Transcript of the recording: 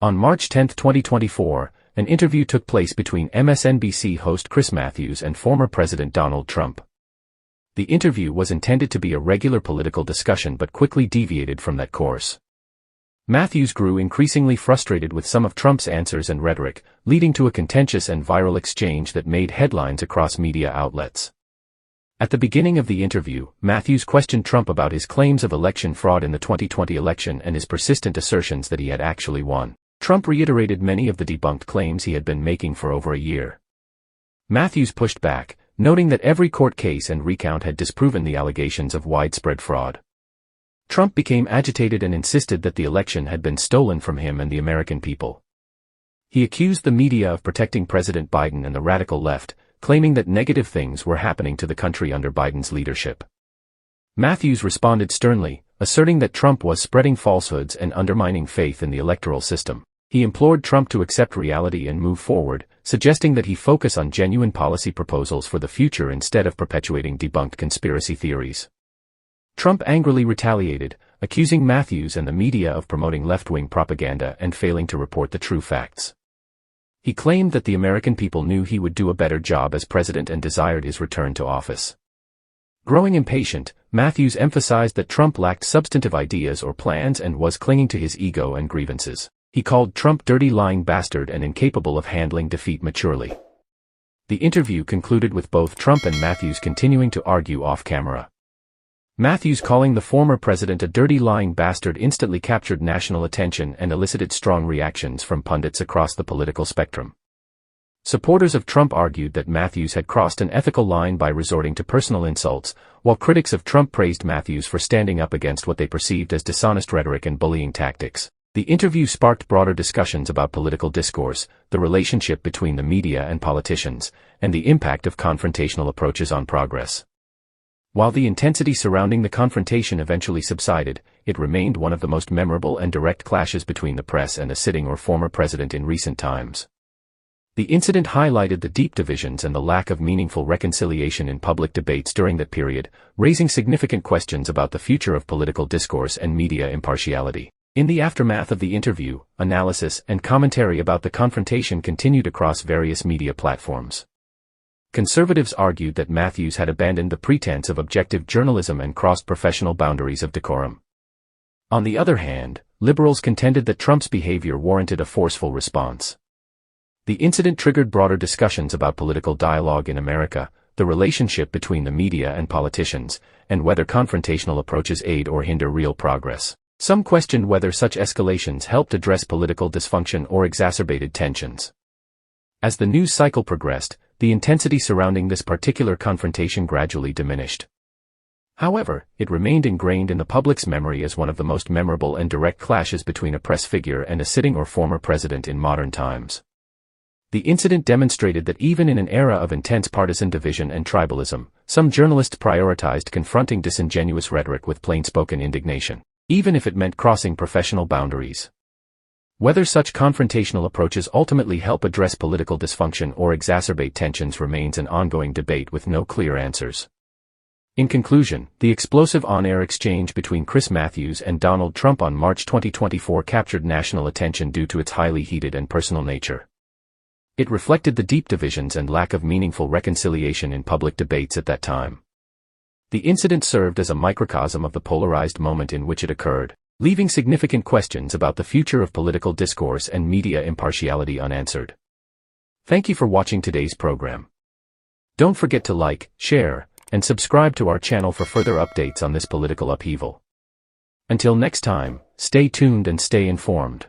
On March 10, 2024, an interview took place between MSNBC host Chris Matthews and former President Donald Trump. The interview was intended to be a regular political discussion but quickly deviated from that course. Matthews grew increasingly frustrated with some of Trump's answers and rhetoric, leading to a contentious and viral exchange that made headlines across media outlets. At the beginning of the interview, Matthews questioned Trump about his claims of election fraud in the 2020 election and his persistent assertions that he had actually won. Trump reiterated many of the debunked claims he had been making for over a year. Matthews pushed back, noting that every court case and recount had disproven the allegations of widespread fraud. Trump became agitated and insisted that the election had been stolen from him and the American people. He accused the media of protecting President Biden and the radical left, claiming that negative things were happening to the country under Biden's leadership. Matthews responded sternly, asserting that Trump was spreading falsehoods and undermining faith in the electoral system. He implored Trump to accept reality and move forward, suggesting that he focus on genuine policy proposals for the future instead of perpetuating debunked conspiracy theories. Trump angrily retaliated, accusing Matthews and the media of promoting left-wing propaganda and failing to report the true facts. He claimed that the American people knew he would do a better job as president and desired his return to office. Growing impatient, Matthews emphasized that Trump lacked substantive ideas or plans and was clinging to his ego and grievances. He called Trump dirty lying bastard and incapable of handling defeat maturely. The interview concluded with both Trump and Matthews continuing to argue off-camera. Matthews calling the former president a dirty lying bastard instantly captured national attention and elicited strong reactions from pundits across the political spectrum. Supporters of Trump argued that Matthews had crossed an ethical line by resorting to personal insults, while critics of Trump praised Matthews for standing up against what they perceived as dishonest rhetoric and bullying tactics. The interview sparked broader discussions about political discourse, the relationship between the media and politicians, and the impact of confrontational approaches on progress. While the intensity surrounding the confrontation eventually subsided, it remained one of the most memorable and direct clashes between the press and a sitting or former president in recent times. The incident highlighted the deep divisions and the lack of meaningful reconciliation in public debates during that period, raising significant questions about the future of political discourse and media impartiality. In the aftermath of the interview, analysis and commentary about the confrontation continued across various media platforms. Conservatives argued that Matthews had abandoned the pretense of objective journalism and crossed professional boundaries of decorum. On the other hand, liberals contended that Trump's behavior warranted a forceful response. The incident triggered broader discussions about political dialogue in America, the relationship between the media and politicians, and whether confrontational approaches aid or hinder real progress. Some questioned whether such escalations helped address political dysfunction or exacerbated tensions. As the news cycle progressed, the intensity surrounding this particular confrontation gradually diminished. However, it remained ingrained in the public's memory as one of the most memorable and direct clashes between a press figure and a sitting or former president in modern times. The incident demonstrated that even in an era of intense partisan division and tribalism, some journalists prioritized confronting disingenuous rhetoric with plain-spoken indignation, even if it meant crossing professional boundaries. Whether such confrontational approaches ultimately help address political dysfunction or exacerbate tensions remains an ongoing debate with no clear answers. In conclusion, the explosive on-air exchange between Chris Matthews and Donald Trump on March 2024 captured national attention due to its highly heated and personal nature. It reflected the deep divisions and lack of meaningful reconciliation in public debates at that time. The incident served as a microcosm of the polarized moment in which it occurred, leaving significant questions about the future of political discourse and media impartiality unanswered. Thank you for watching today's program. Don't forget to like, share, and subscribe to our channel for further updates on this political upheaval. Until next time, stay tuned and stay informed.